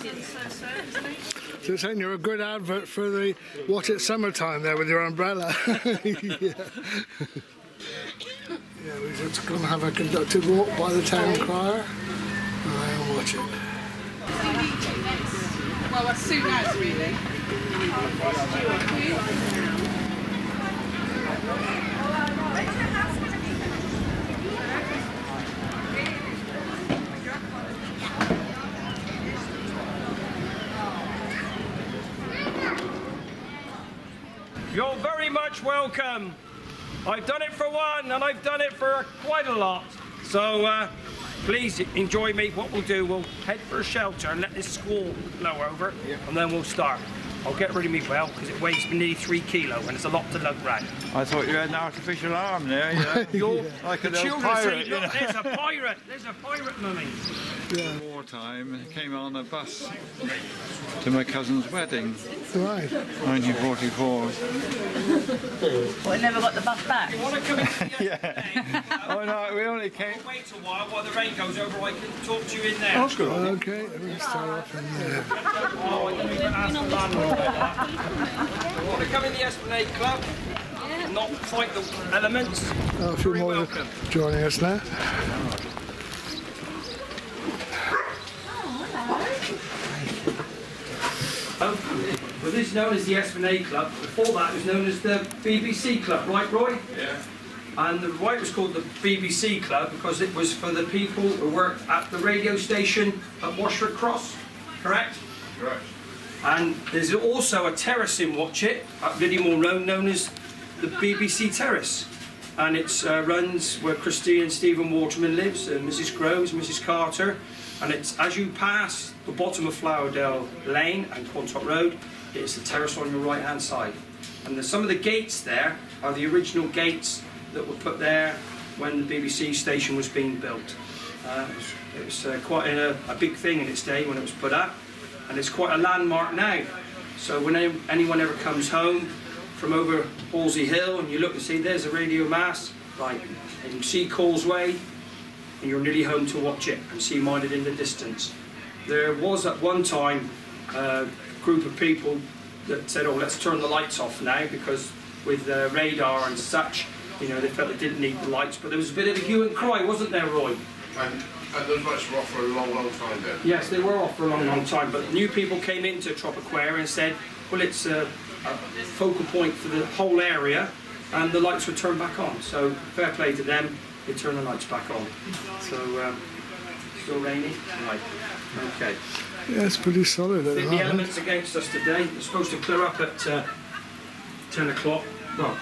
So it's saying you're a good advert for the WATCHET summertime there with your umbrella. Yeah. Yeah, we're just going to have a conducted walk by the town crier and watch it. Well, as soon as, really. You're very much welcome. I've done it for one and I've done it for quite a lot. So please enjoy me. What we'll do, we'll head for a shelter and let this squall blow over, and then we'll start. I'll get rid of me well because it weighs nearly 3 kilos and it's a lot to lug round. I thought you had an artificial arm there. Yeah. You're like the a little children pirate. say, look, there's a pirate. There's a pirate, mummy. Yeah. Wartime, came on a bus to my cousin's wedding. Right. 1944. Well, I never got the bus back. You want to come in yesterday? Oh no, we only came. We'll wait a while the rain goes over. I can talk to you in there. That's good. Okay, we'll start off in there. Oh, I didn't even ask the landlord about that. You want to come in the Esplanade Club? Not fight the elements? A few Very more welcome. joining us now. Well, this is known as the Esplanade Club. Before that, it was known as the BBC Club, right, Roy? Yeah. And why it was called the BBC Club because it was for the people who worked at the radio station at Washford Cross, correct? Correct. And there's also a terrace in Watchet at Liddymore Road known as the BBC Terrace. And it runs where Christine and Stephen Waterman lives, and Mrs. Groves, Mrs. Carter. And it's as you pass the bottom of Flowerdale Lane and Quantock Road, it's the terrace on your right hand side. And some of the gates there are the original gates that were put there when the BBC station was being built. It was quite a big thing in its day when it was put up, and it's quite a landmark now. So when anyone ever comes home from over Halsey Hill and you look and see there's a radio mast, right, and you see Causeway, and you're nearly home to watch it and see Minded in the distance. There was at one time a group of people that said, oh, let's turn the lights off now because with radar and such, you know, they felt they didn't need the lights, but there was a bit of a hue and cry, wasn't there, Roy? And those lights were off for a long, long time then? Yes, they were off for a long, long time, but new people came into Tropiquaire and said, well, it's a focal point for the whole area, and the lights were turned back on. So fair play to them, they turned the lights back on. So, still rainy? Right, okay. Yeah, it's pretty solid at the The moment. elements against us today, it's supposed to clear up at 10 o'clock. Well,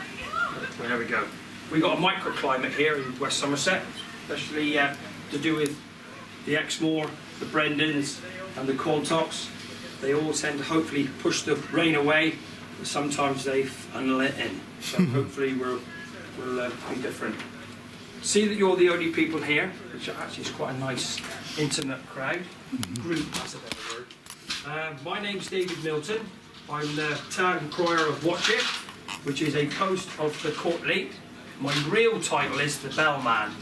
there we go. We've got a microclimate here in West Somerset, especially to do with the Exmoor, the Brendans and the Quantocks. They all tend to hopefully push the rain away, but sometimes they funnel it in. So hopefully we'll be different. See that you're the only people here, which actually is quite a nice, intimate crowd. Group, that's a better word. My name's David Milton. I'm the town crier of Watchet, which is a post of the Court Leet. My real title is the Bellman.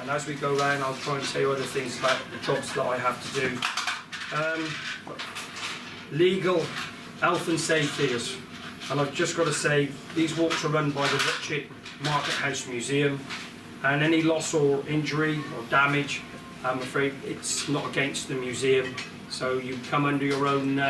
And as we go round, I'll try and tell you other things about the jobs that I have to do. Legal, health and safety is, and I've just got to say, these walks are run by the Watchet Market House Museum, and any loss or injury or damage, I'm afraid it's not against the museum, so you come under your own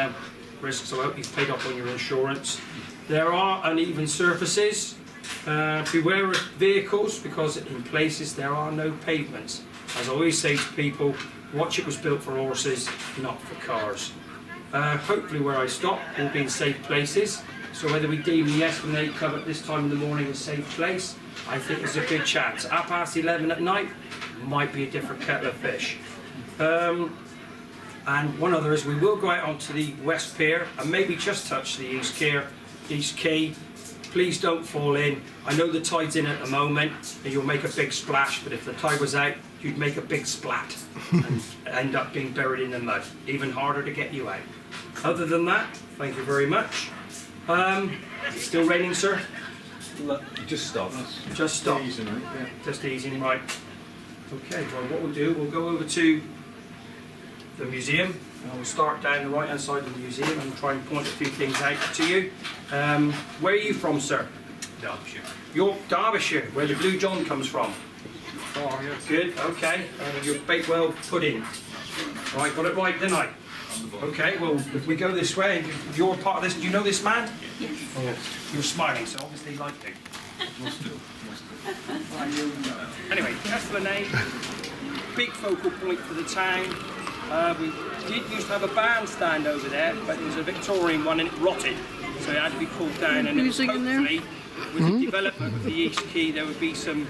risk, so I hope you've paid up on your insurance. There are uneven surfaces. Beware of vehicles because in places there are no pavements. As I always say to people, Watchet was built for horses, not for cars. Hopefully where I stop will be in safe places. So whether we deem the Esplanade Club at this time in the morning a safe place, I think there's a good chance. At 11:30 at night, might be a different kettle of fish. And one other is we will go out onto the West Pier and maybe just touch the East Quay. Please don't fall in. I know the tide's in at the moment and you'll make a big splash, but if the tide was out, you'd make a big splat and end up being buried in the mud. Even harder to get you out. Other than that, thank you very much. Still raining, sir? Just stopped. Just stopped. Easing, right? Yeah. Just easing, right. Okay, well what we'll do, we'll go over to the museum. And we'll start down the right hand side of the museum and try and point a few things out to you. Where are you from, sir? Derbyshire. You're Derbyshire, where the Blue John comes from. Oh, yes. Good, okay. Your Bakewell pudding. Right, got it right, didn't I? Okay, well, if we go this way, you're part of this, do you know this man? Yes. Oh, you're smiling, so obviously you like him. Anyway, Esplanade, big focal point for the town. We did used to have a bandstand over there, but it was a Victorian one and it rotted, so it had to be pulled down. And hopefully, with the development of the East Quay, there would be some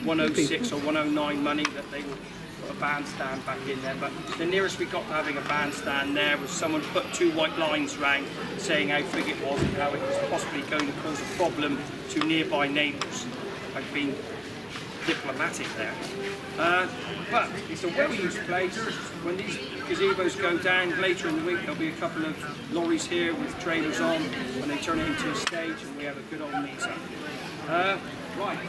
106 or 109 money that they would put a bandstand back in there. But the nearest we got to having a bandstand there was someone put 2 white lines round saying how big it was and how it was possibly going to cause a problem to nearby neighbours. I've been diplomatic there. But it's a well-used place. When these gazebos go down later in the week, there'll be a couple of lorries here with trailers on when they turn it into a stage, and we have a good old meet-up. Right,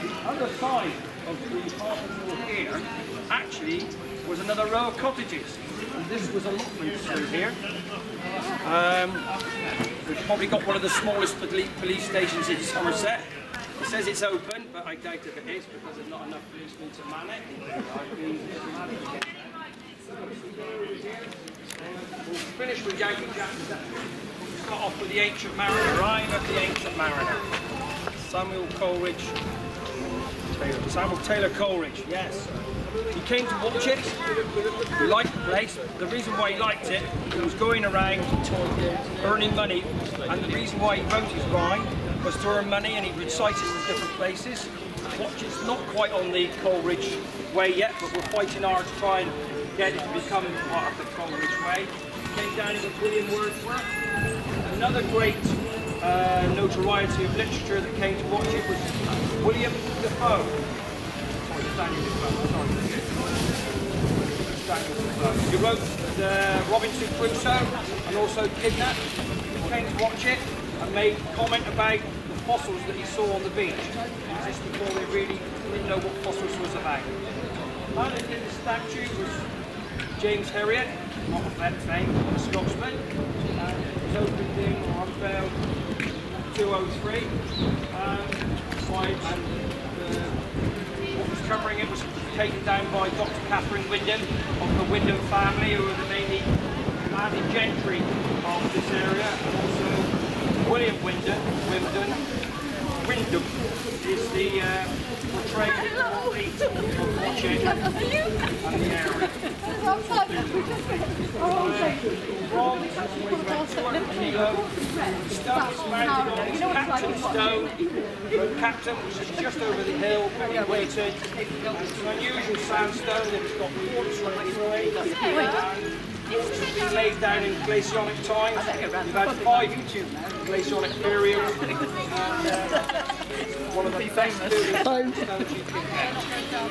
the other side of the harbour wall here actually was another row of cottages. And this was allotment through here. We've probably got one of the smallest police stations in Somerset. It says it's open, but I doubt if it is because there's not enough policemen to man it. I've been diplomatic again. We'll finish with Yankee Jack. We'll start off with the Ancient Mariner. Rhyme of the Ancient Mariner. Samuel Taylor Coleridge, yes. He came to watch it. He liked the place. The reason why he liked it, he was going around earning money, and the reason why he wrote his rhyme was to earn money, and he recited in different places. Watchet's not quite on the Coleridge way yet, but we're fighting hard to try and get it to become part of the Coleridge way. He came down with William Wordsworth. Another great notoriety of literature that came to Watchet was William Defoe. Sorry, Daniel Defoe. Daniel Defoe. He wrote Robinson Crusoe and also Kidnapped. He came to Watchet and made a comment about the fossils that he saw on the beach. Just before they really didn't know what fossils was about. Underneath the statue was James Herriot, not of that fame, a Scotsman. It was opened in or unveiled 203. What was covering it was taken down by Dr. Catherine Wyndham of the Wyndham family, who were the mainly landed gentry of this area, and also William Wyndham is the portrayed Court Leet of Watchet and the area. Bronze, weighs about 200 kilo. Stone is mounted on its captain stone. The captain, which is just over the hill, very weighted. It's an unusual sandstone. It's got quartz running through it. It's been laid down in glacionic times. We've had 5 glacionic periods. One of the best building stones you can get.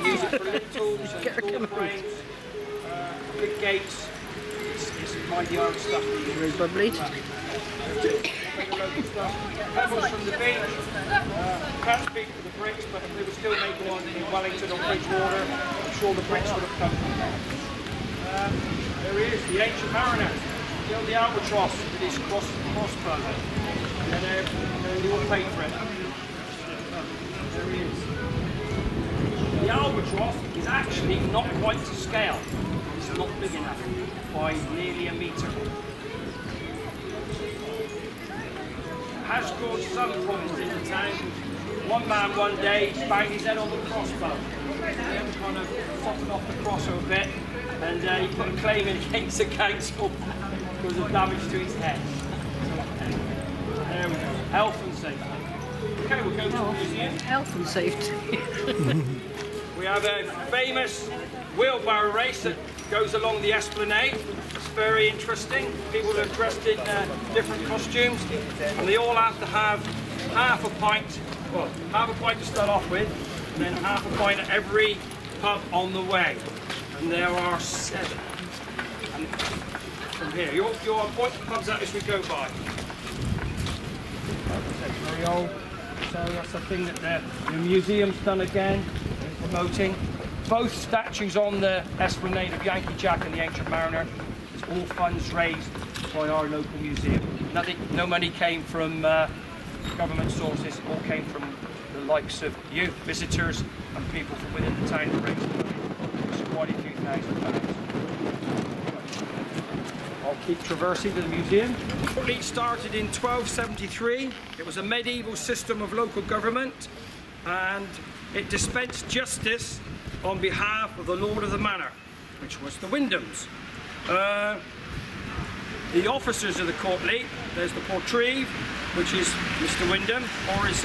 We use it for lintels and door frames, big gates. It's mighty hard stuff. Very bubbly. Pebbles from the beach. Can't speak for the bricks, but if they were still making one in Wellington or Bridgewater, I'm sure the bricks would have come from there. There he is, the Ancient Mariner. Still the albatross with his crossbow. And they all paid for it. There he is. The albatross is actually not quite to scale. It's not big enough by nearly a metre. Has caused some problems in the town. One man one day banged his head on the crossbow. He had to kind of soften off the cross a bit, and he put a claim in against the council because of damage to his head. There we go. Health and safety. Okay, we'll go to the museum. Health and safety. We have a famous wheelbarrow race that goes along the Esplanade. It's very interesting. People are dressed in different costumes, and they all have to have half a pint to start off with, and then half a pint at every pub on the way. And there are 7. And from here, you'll point the pubs out as we go by. That's very old, so that's the thing that the museum's done again, promoting. both statues on the esplanade of Yankee Jack and the Ancient Mariner. It's all funds raised by our local museum. No money came from government sources, it all came from the likes of you, visitors, and people from within the town that raised the money. It's quite a few £1,000s. I'll keep traversing to the museum. Court Leet started in 1273. It was a medieval system of local government, and it dispensed justice on behalf of the Lord of the Manor, which was the Wyndhams. The officers of the Court Leet, there's the portreeve, which is Mr. Wyndham, or his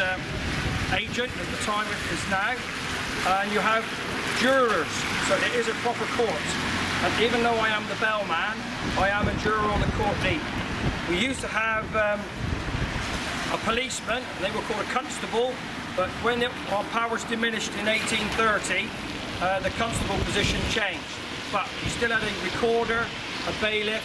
agent at the time is now, and you have jurors, so it is a proper court. And even though I am the bellman, I am a juror on the Court Leet. We used to have a policeman, they were called a constable, but when our powers diminished in 1830, the constable position changed. But you still had a recorder, a bailiff.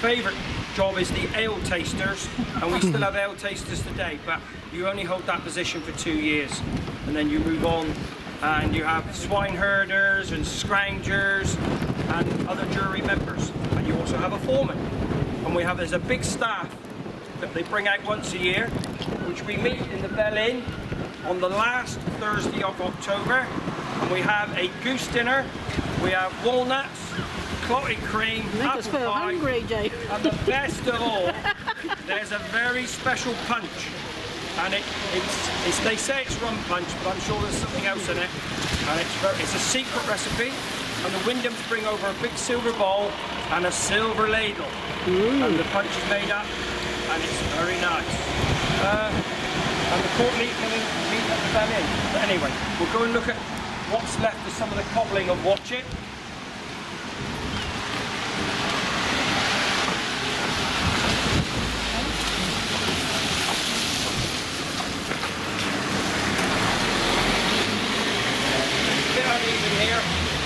Favourite job is the ale tasters, and we still have ale tasters today, but you only hold that position for 2 years, and then you move on, and you have swine herders and scroungers and other jury members, and you also have a foreman. And there's a big staff that they bring out once a year, which we meet in the Bell Inn on the last Thursday of October, and we have a goose dinner, we have walnuts, clotted cream, apple pie, and the best of all, there's a very special punch, and they say it's rum punch, but I'm sure there's something else in it, and it's a secret recipe, and the Wyndhams bring over a big silver bowl and a silver ladle, and the punch is made up, and it's very nice. And the Court Leet meet at the Bell Inn. But anyway, we'll go and look at what's left of some of the cobbling of Watchet. Here.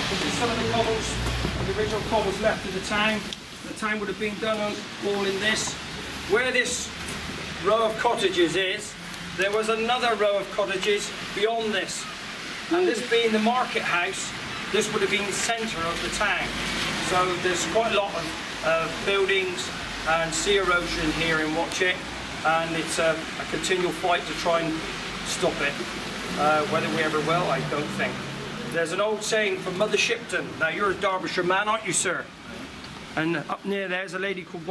This is some of the cobbles, the original cobbles left of the town. The town would have been done all in this. Where this row of cottages is, there was another row of cottages beyond this. And this being the market house, this would have been the centre of the town. So there's quite a lot of buildings and sea erosion here in Watchet, and it's a continual fight to try and stop it. Whether we ever will, I don't think. There's an old saying from Mother Shipton. Now you're a Derbyshire man, aren't you, sir? And up near there's a lady called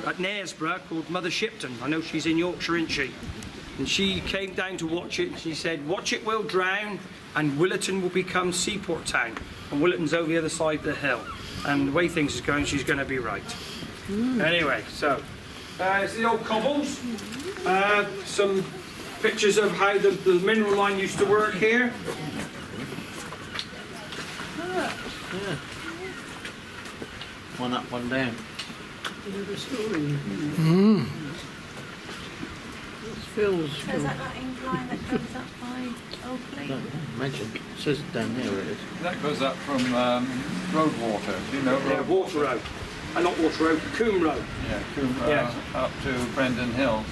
at Knaresborough called Mother Shipton. I know she's in Yorkshire, isn't she? And she came down to Watchet and she said, Watchet will drown and Willerton will become seaport town. And Willerton's over the other side of the hill. And the way things are going, she's going to be right. Anyway, so it's the old cobbles. Some pictures of how the mineral line used to work here. Yeah. One up, one down. Is that incline that goes up by Old Leet? Imagine. It says down there where it is. That goes up from Road Water. Do you know Road Yeah, Water Road. Not Water Road, Coombe Road. Yeah, Coombe, Yeah. up to Brendan Hill.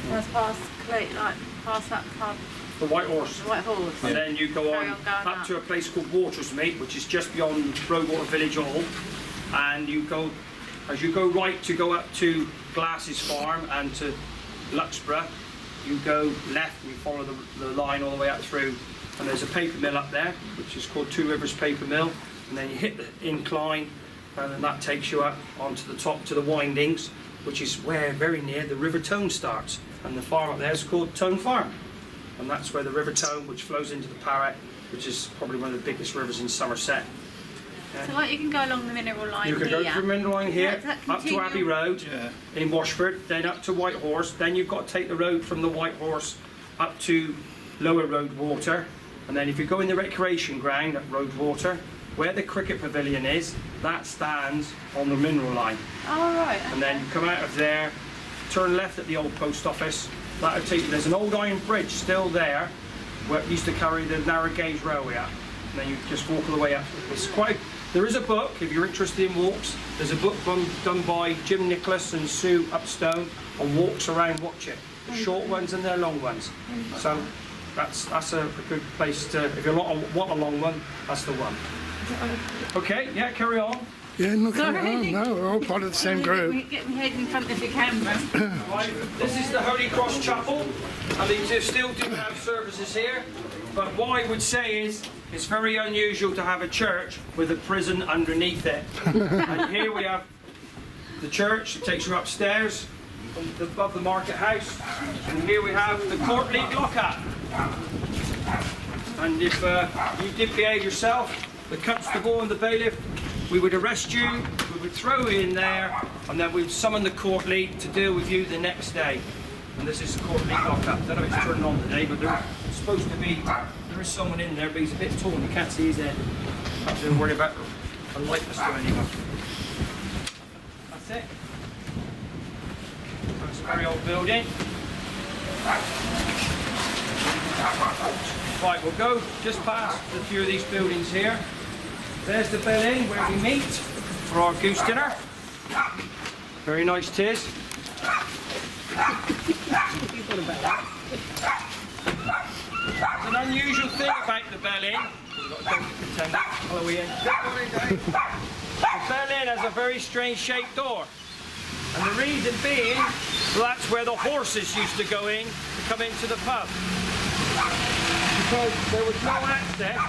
That's past Leet, like past that pub, The White Horse. the White Horse. And then you go Carry on on going up up. to a place called Watersmeet, which is just beyond Roadwater Village Hall. And you go, as you go right to go up to Glass's Farm and to Luxborough, you go left and you follow the line all the way up through. And there's a paper mill up there, which is called Two Rivers Paper Mill. And then you hit the incline, and then that takes you up onto the top to the windings, which is where very near the River Tone starts. And the farm up there is called Tone Farm. And that's where the River Tone, which flows into the Parrett, which is probably one of the biggest rivers in Somerset. So like you can go along the mineral line You can go here. from Mineral Line here, Does that up to continue? Abbey Road Yeah. in Washford, then up to White Horse, then you've got to take the road from the White Horse up to Lower Road Water, and then if you go in the recreation ground at Road Water, where the cricket pavilion is, that stands on the Mineral Line. Oh right. And then you come out of there, turn left at the old post office, that'll take you, there's an old iron bridge still there, where it used to carry the narrow gauge railway up, and then you just walk all the way up. It's quite. There is a book, if you're interested in walks, there's a book done by Jim Nicholas and Sue Upstone on walks around Watchet. Short ones and their long ones. So that's a good place to, if you want a long one, that's the one. Okay, yeah, carry on. Yeah, no, Sorry. no, we're all part of the same group. Get my head in front of the camera. Right, this is the Holy Cross Chapel, and they still do have services here. But what I would say is, it's very unusual to have a church with a prison underneath it. And here we have the church. It takes you upstairs above the market house, and here we have the Court Leet lockup. And if you did behave yourself, the constable and the bailiff, we would arrest you, we would throw you in there, and then we'd summon the Court Leet to deal with you the next day. And this is the Court Leet lockup. I don't know if it's turning on today, but there's supposed to be, there is someone in there, but he's a bit tall and you can't see his head. Not to worry about a likeness to anyone. That's it. That's a very old building. Right, we'll go just past a few of these buildings here. There's the Bell Inn where we meet for our goose dinner. Very nice tis. It's an unusual thing about the Bell Inn. The Bell Inn has a very strange shaped door. And the reason being, well, that's where the horses used to go in to come into the pub. Because there was no access,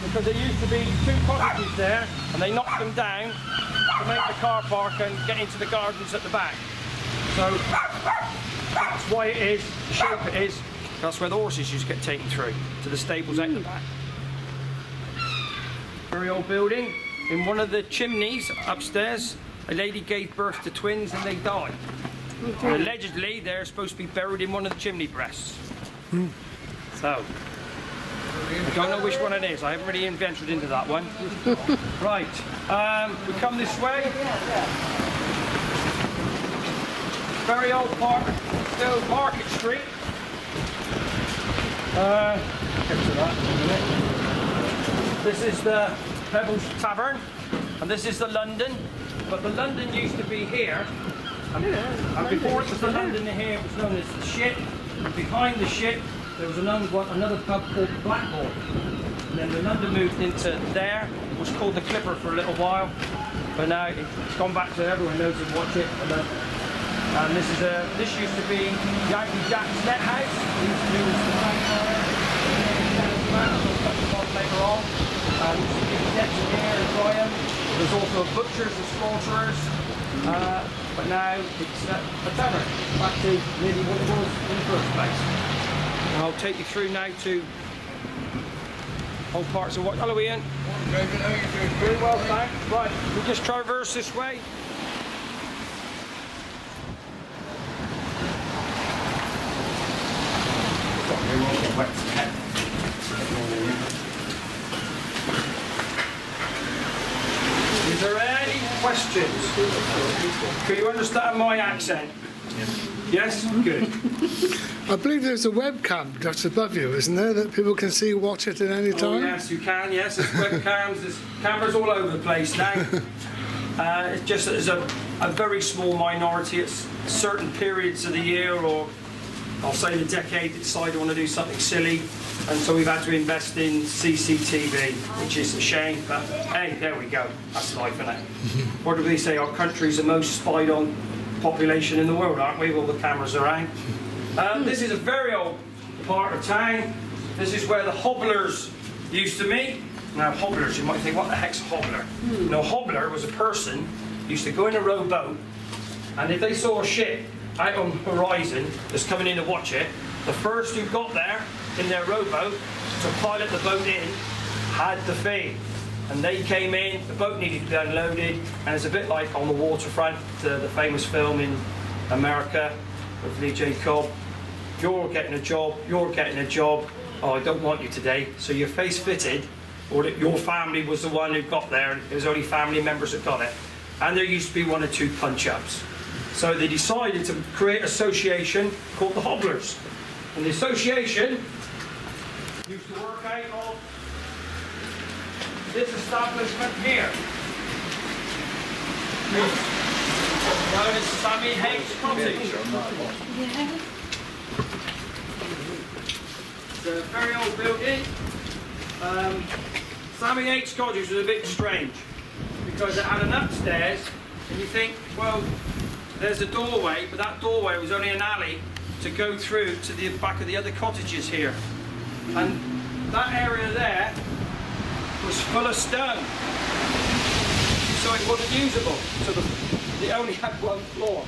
because there used to be 2 cottages there, and they knocked them down to make the car park and get into the gardens at the back. So that's why it is, the shape it is, that's where the horses used to get taken through, to the stables out the back. Very old building. In one of the chimneys upstairs, a lady gave birth to twins and they died. And allegedly, they're supposed to be buried in one of the chimney breasts. So, I don't know which one it is. I haven't really ventured into that one. Right, we come this way. Very old park, still Market Street. Get to that in a minute. This is the Pebbles Tavern, and this is the London. But the London used to be here, and before it was the London here, it was known as the Ship. And behind the Ship, there was another pub called Blackboard. And then the London moved into there. It was called the Clipper for a little while, but now it's gone back to everyone knows it. Watch it. And this used to be Yankee Jack's net house. It used to be the later on. There used to be nets in here and Brian. There's also a butchers and slaughterers. But now it's a tavern, back to nearly what it was in the first place. And I'll take you through now to old parts of what. Hello, Ian. Very well, thanks. Right, we just traverse this way. Is there any questions? Can you understand my accent? Yes? Good. I believe there's a webcam just above you, isn't there, that people can see, watch it at any time? Oh, yes, you can, yes. There's webcams, there's cameras all over the place now. It's just that there's a very small minority at certain periods of the year, or I'll say the decade, that decide they want to do something silly. And so we've had to invest in CCTV, which is a shame, but hey, there we go. That's life, isn't it? What do they say? Our country's the most spied on population in the world, aren't we? All the cameras around. This is a very old part of town. This is where the Hobblers used to meet. Now, Hobblers, you might think, what the heck's a Hobbler? No, Hobbler was a person who used to go in a rowboat, and if they saw a ship out on the horizon that's coming in to watch it, the first who got there in their rowboat to pilot the boat in had the fee. And they came in, the boat needed to be unloaded, and it's a bit like On the Waterfront, the famous film in America with Lee J. Cobb. You're getting a job, you're getting a job. Oh, I don't want you today. So your face fitted, or that your family was the one who got there, and it was only family members that got it. And there used to be 1 or 2 punch-ups. So they decided to create an association called the Hobblers. And the association used to work out of this establishment here. Known as Sammy Haig's Cottage. It's a very old building. Sammy Haight's cottage was a bit strange because it had an upstairs, and you think, well, there's a doorway, but that doorway was only an alley to go through to the back of the other cottages here. And that area there was full of stone, so it wasn't usable. So they only had one floor.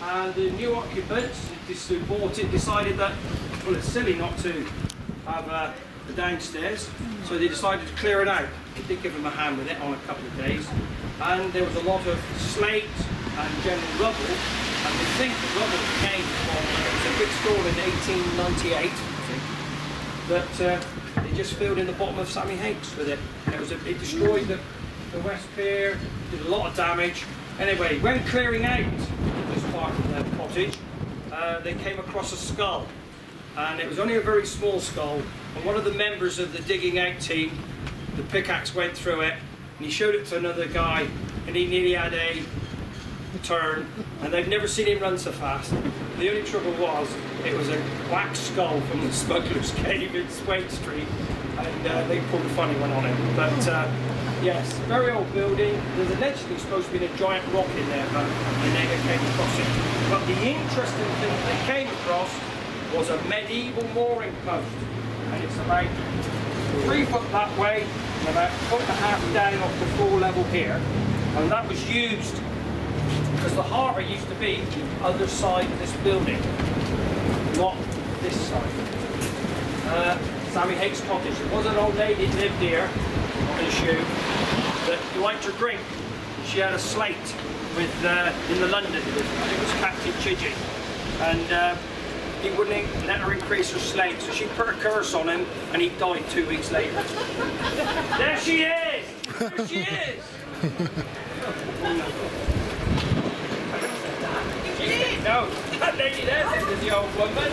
And the new occupants who bought it decided that, well, it's silly not to have the downstairs, so they decided to clear it out. We did give them a hand with it on a couple of days, and there was a lot of slate and general rubble, and we think the rubble came from, it was a big store in 1898, I think, that they just filled in the bottom of Sammy Haight's with it. It destroyed the west pier, did a lot of damage. Anyway, when clearing out this part of the cottage, they came across a skull, and it was only a very small skull, and one of the members of the digging out team, the pickaxe went through it, and he showed it to another guy, and he nearly had a turn, and they've never seen him run so fast. The only trouble was, it was a wax skull from the Smuggler's Cave in Swain Street, and they pulled a funny one on him. But yes, very old building. There's allegedly supposed to be a giant rock in there, but they never came across it. But the interesting thing they came across was a medieval mooring post, and it's about 3 foot that way and about 1.5 foot down off the floor level here, and that was used because the harbour used to be the other side of this building, not this side. Sammy Haight's cottage. There was an old lady that lived here, not an issue, that liked her drink. She had a slate with in the London, I think it was Captain Chidgey, and he wouldn't let her increase her slate, so she put a curse on him, and he died 2 weeks later. There she is! There she is! No, that lady there is the old woman.